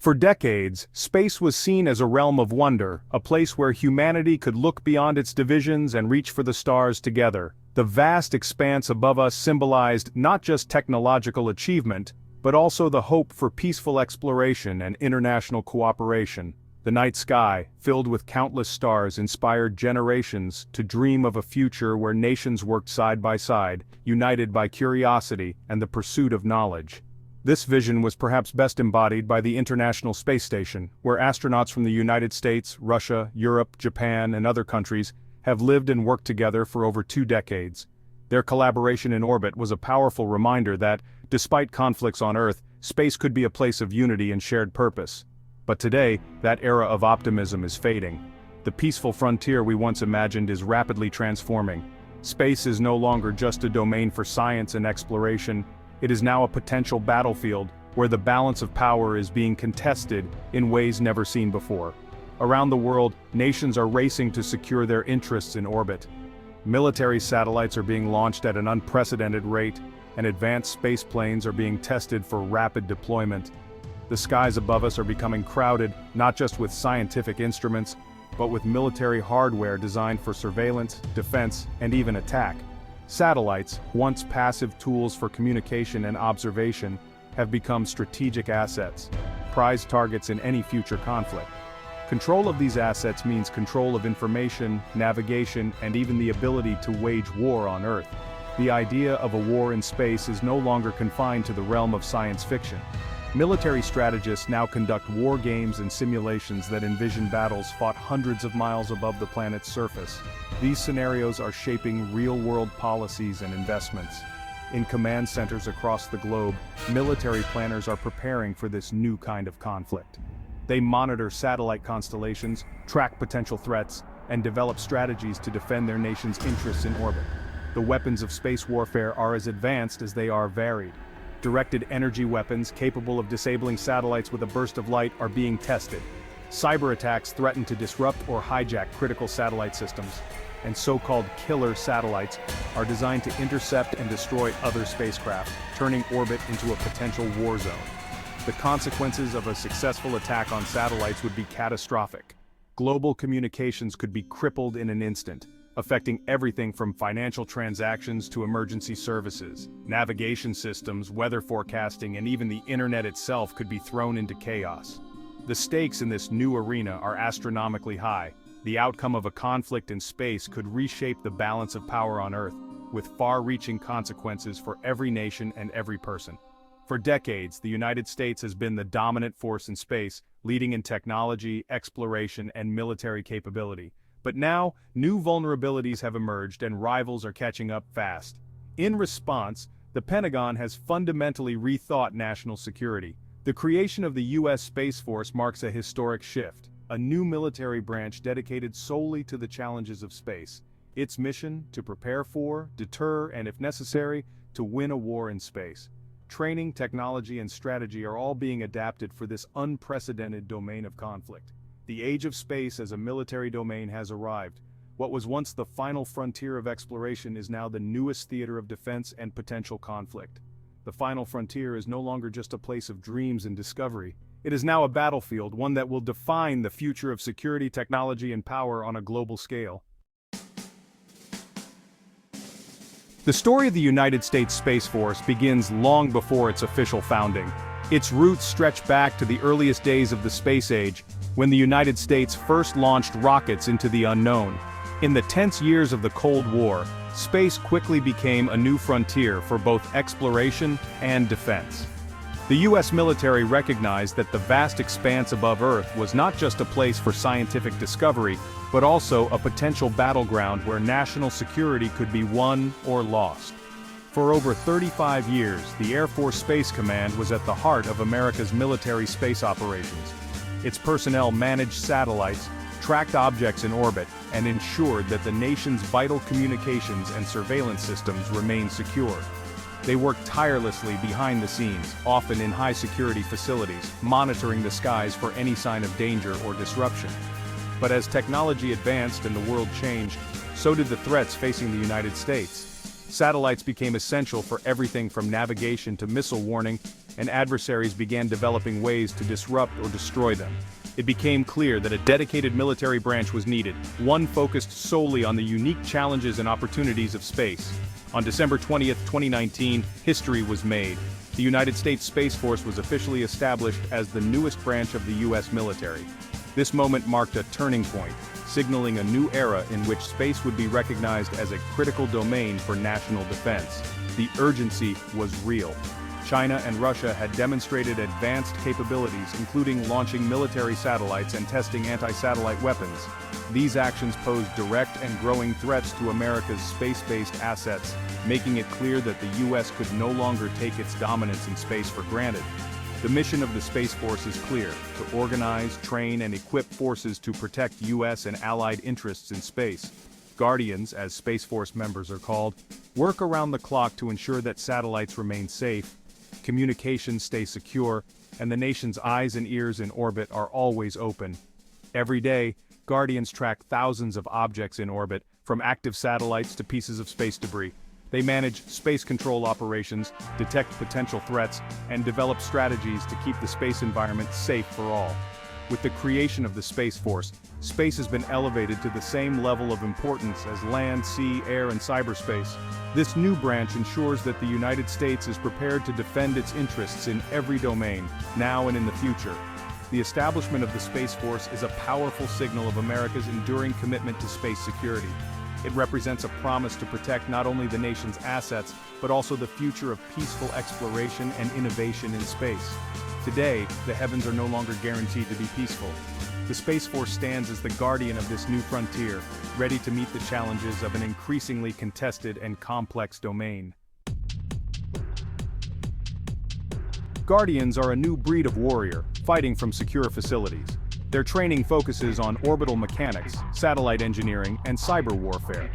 For decades, space was seen as a realm of wonder, a place where humanity could look beyond its divisions and reach for the stars together. The vast expanse above us symbolized not just technological achievement, but also the hope for peaceful exploration and international cooperation. The night sky, filled with countless stars, inspired generations to dream of a future where nations worked side by side, united by curiosity and the pursuit of knowledge. This vision was perhaps best embodied by the International Space Station, where astronauts from the United States, Russia, Europe, Japan, and other countries have lived and worked together for over 2 decades. Their collaboration in orbit was a powerful reminder that, despite conflicts on Earth, space could be a place of unity and shared purpose. But today, that era of optimism is fading. The peaceful frontier we once imagined is rapidly transforming. Space is no longer just a domain for science and exploration. It is now a potential battlefield where the balance of power is being contested in ways never seen before. Around the world, nations are racing to secure their interests in orbit. Military satellites are being launched at an unprecedented rate, and advanced space planes are being tested for rapid deployment. The skies above us are becoming crowded, not just with scientific instruments, but with military hardware designed for surveillance, defense, and even attack. Satellites, once passive tools for communication and observation, have become strategic assets, prized targets in any future conflict. Control of these assets means control of information, navigation, and even the ability to wage war on Earth. The idea of a war in space is no longer confined to the realm of science fiction. Military strategists now conduct war games and simulations that envision battles fought hundreds of miles above the planet's surface. These scenarios are shaping real-world policies and investments. In command centers across the globe, military planners are preparing for this new kind of conflict. They monitor satellite constellations, track potential threats, and develop strategies to defend their nation's interests in orbit. The weapons of space warfare are as advanced as they are varied. Directed energy weapons capable of disabling satellites with a burst of light are being tested. Cyber attacks threaten to disrupt or hijack critical satellite systems, and so-called killer satellites are designed to intercept and destroy other spacecraft, turning orbit into a potential war zone. The consequences of a successful attack on satellites would be catastrophic. Global communications could be crippled in an instant, affecting everything from financial transactions to emergency services. Navigation systems, weather forecasting, and even the internet itself could be thrown into chaos. The stakes in this new arena are astronomically high. The outcome of a conflict in space could reshape the balance of power on Earth, with far-reaching consequences for every nation and every person. For decades, the United States has been the dominant force in space, leading in technology, exploration, and military capability. But now, new vulnerabilities have emerged and rivals are catching up fast. In response, the Pentagon has fundamentally rethought national security. The creation of the U.S. Space Force marks a historic shift, a new military branch dedicated solely to the challenges of space. Its mission, to prepare for, deter, and if necessary, to win a war in space. Training, technology, and strategy are all being adapted for this unprecedented domain of conflict. The age of space as a military domain has arrived. What was once the final frontier of exploration is now the newest theater of defense and potential conflict. The final frontier is no longer just a place of dreams and discovery. It is now a battlefield, one that will define the future of security, technology, and power on a global scale. The story of the United States Space Force begins long before its official founding. Its roots stretch back to the earliest days of the space age, when the United States first launched rockets into the unknown. In the tense years of the Cold War, space quickly became a new frontier for both exploration and defense. The U.S. military recognized that the vast expanse above Earth was not just a place for scientific discovery, but also a potential battleground where national security could be won or lost. For over 35 years, the Air Force Space Command was at the heart of America's military space operations. Its personnel managed satellites, tracked objects in orbit, and ensured that the nation's vital communications and surveillance systems remained secure. They worked tirelessly behind the scenes, often in high-security facilities, monitoring the skies for any sign of danger or disruption. But as technology advanced and the world changed, so did the threats facing the United States. Satellites became essential for everything from navigation to missile warning, and adversaries began developing ways to disrupt or destroy them. It became clear that a dedicated military branch was needed, one focused solely on the unique challenges and opportunities of space. On December 20, 2019, history was made. The United States Space Force was officially established as the newest branch of the U.S. military. This moment marked a turning point, signaling a new era in which space would be recognized as a critical domain for national defense. The urgency was real. China and Russia had demonstrated advanced capabilities, including launching military satellites and testing anti-satellite weapons. These actions posed direct and growing threats to America's space-based assets, making it clear that the U.S. could no longer take its dominance in space for granted. The mission of the Space Force is clear: to organize, train, and equip forces to protect U.S. and allied interests in space. Guardians, as Space Force members are called, work around the clock to ensure that satellites remain safe, communications stay secure, and the nation's eyes and ears in orbit are always open. Every day, Guardians track thousands of objects in orbit, from active satellites to pieces of space debris. They manage space control operations, detect potential threats, and develop strategies to keep the space environment safe for all. With the creation of the Space Force, space has been elevated to the same level of importance as land, sea, air, and cyberspace. This new branch ensures that the United States is prepared to defend its interests in every domain, now and in the future. The establishment of the Space Force is a powerful signal of America's enduring commitment to space security. It represents a promise to protect not only the nation's assets, but also the future of peaceful exploration and innovation in space. Today, the heavens are no longer guaranteed to be peaceful. The Space Force stands as the guardian of this new frontier, ready to meet the challenges of an increasingly contested and complex domain. Guardians are a new breed of warrior, fighting from secure facilities. Their training focuses on orbital mechanics, satellite engineering, and cyber warfare.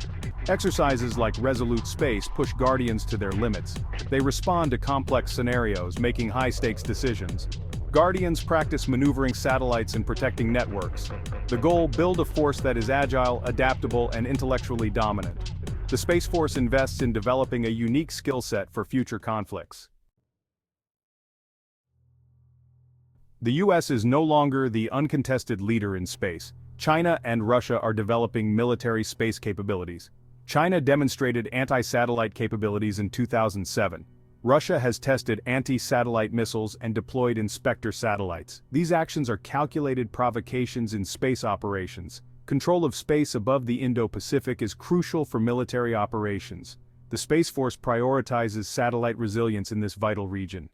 Exercises like Resolute Space push Guardians to their limits. They respond to complex scenarios, making high-stakes decisions. Guardians practice maneuvering satellites and protecting networks. The goal: build a force that is agile, adaptable, and intellectually dominant. The Space Force invests in developing a unique skill set for future conflicts. The U.S. is no longer the uncontested leader in space. China and Russia are developing military space capabilities. China demonstrated anti-satellite capabilities in 2007. Russia has tested anti-satellite missiles and deployed Inspector satellites. These actions are calculated provocations in space operations. Control of space above the Indo-Pacific is crucial for military operations. The Space Force prioritizes satellite resilience in this vital region.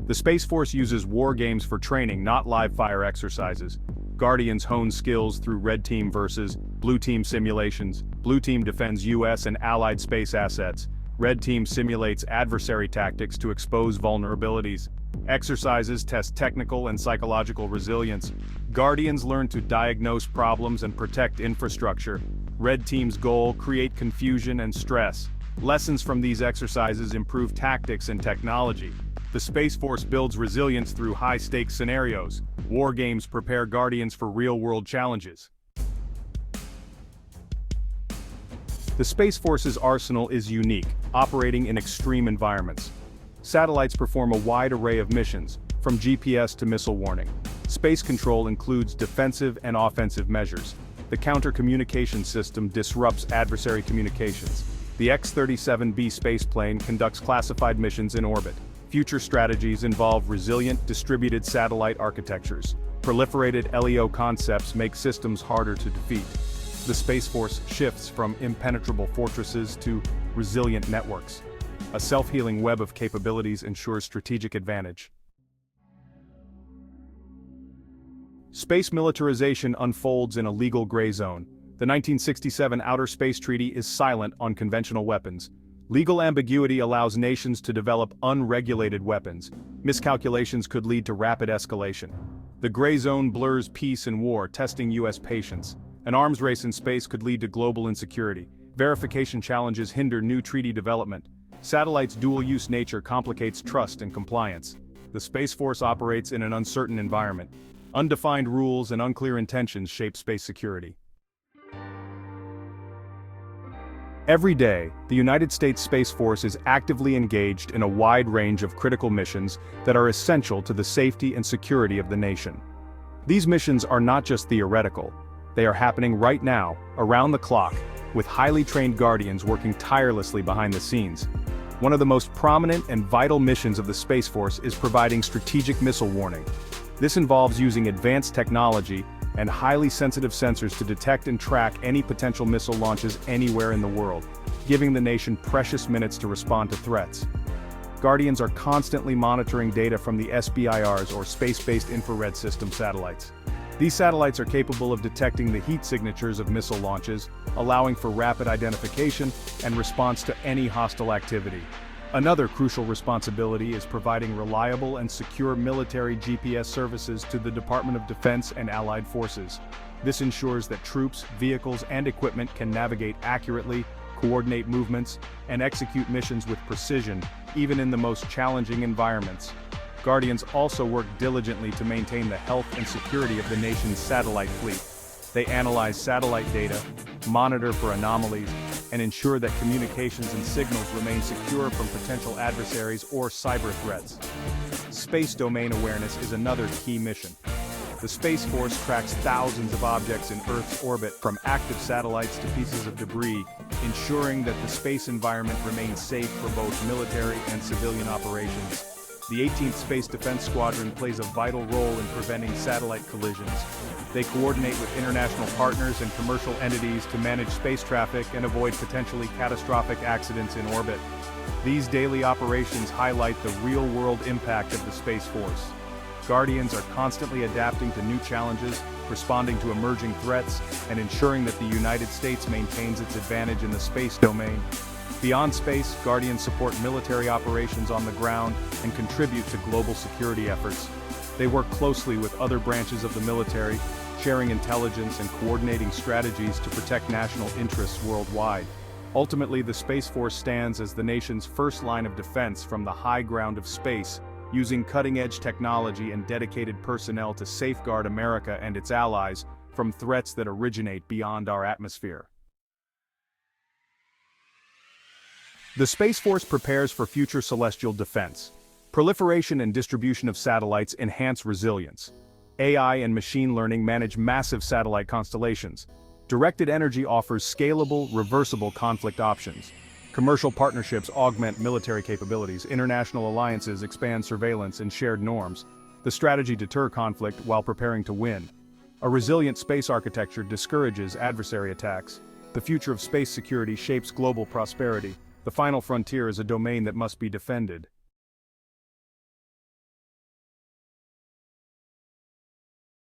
The Space Force uses war games for training, not live-fire exercises. Guardians hone skills through Red Team versus Blue Team simulations. Blue Team defends U.S. and allied space assets. Red Team simulates adversary tactics to expose vulnerabilities. Exercises test technical and psychological resilience. Guardians learn to diagnose problems and protect infrastructure. Red Team's goal: create confusion and stress. Lessons from these exercises improve tactics and technology. The Space Force builds resilience through high-stakes scenarios. War games prepare Guardians for real-world challenges. The Space Force's arsenal is unique, operating in extreme environments. Satellites perform a wide array of missions, from GPS to missile warning. Space control includes defensive and offensive measures. The counter-communication system disrupts adversary communications. The X-37B spaceplane conducts classified missions in orbit. Future strategies involve resilient, distributed satellite architectures. Proliferated LEO concepts make systems harder to defeat. The Space Force shifts from impenetrable fortresses to resilient networks. A self-healing web of capabilities ensures strategic advantage. Space militarization unfolds in a legal gray zone. The 1967 Outer Space Treaty is silent on conventional weapons. Legal ambiguity allows nations to develop unregulated weapons. Miscalculations could lead to rapid escalation. The gray zone blurs peace and war, testing U.S. patience. An arms race in space could lead to global insecurity. Verification challenges hinder new treaty development. Satellites' dual-use nature complicates trust and compliance. The Space Force operates in an uncertain environment. Undefined rules and unclear intentions shape space security. Every day, the United States Space Force is actively engaged in a wide range of critical missions that are essential to the safety and security of the nation. These missions are not just theoretical. They are happening right now, around the clock, with highly trained Guardians working tirelessly behind the scenes. One of the most prominent and vital missions of the Space Force is providing strategic missile warning. This involves using advanced technology and highly sensitive sensors to detect and track any potential missile launches anywhere in the world, giving the nation precious minutes to respond to threats. Guardians are constantly monitoring data from the SBIRs, or Space-Based Infrared System satellites. These satellites are capable of detecting the heat signatures of missile launches, allowing for rapid identification and response to any hostile activity. Another crucial responsibility is providing reliable and secure military GPS services to the Department of Defense and allied forces. This ensures that troops, vehicles, and equipment can navigate accurately, coordinate movements, and execute missions with precision, even in the most challenging environments. Guardians also work diligently to maintain the health and security of the nation's satellite fleet. They analyze satellite data, monitor for anomalies, and ensure that communications and signals remain secure from potential adversaries or cyber threats. Space domain awareness is another key mission. The Space Force tracks thousands of objects in Earth's orbit, from active satellites to pieces of debris, ensuring that the space environment remains safe for both military and civilian operations. The 18th Space Defense Squadron plays a vital role in preventing satellite collisions. They coordinate with international partners and commercial entities to manage space traffic and avoid potentially catastrophic accidents in orbit. These daily operations highlight the real-world impact of the Space Force. Guardians are constantly adapting to new challenges, responding to emerging threats, and ensuring that the United States maintains its advantage in the space domain. Beyond space, Guardians support military operations on the ground and contribute to global security efforts. They work closely with other branches of the military, sharing intelligence and coordinating strategies to protect national interests worldwide. Ultimately, the Space Force stands as the nation's first line of defense from the high ground of space, using cutting-edge technology and dedicated personnel to safeguard America and its allies from threats that originate beyond our atmosphere. The Space Force prepares for future celestial defense. Proliferation and distribution of satellites enhance resilience. AI and machine learning manage massive satellite constellations. Directed energy offers scalable, reversible conflict options. Commercial partnerships augment military capabilities. International alliances expand surveillance and shared norms. The strategy deters conflict while preparing to win. A resilient space architecture discourages adversary attacks. The future of space security shapes global prosperity. The final frontier is a domain that must be defended.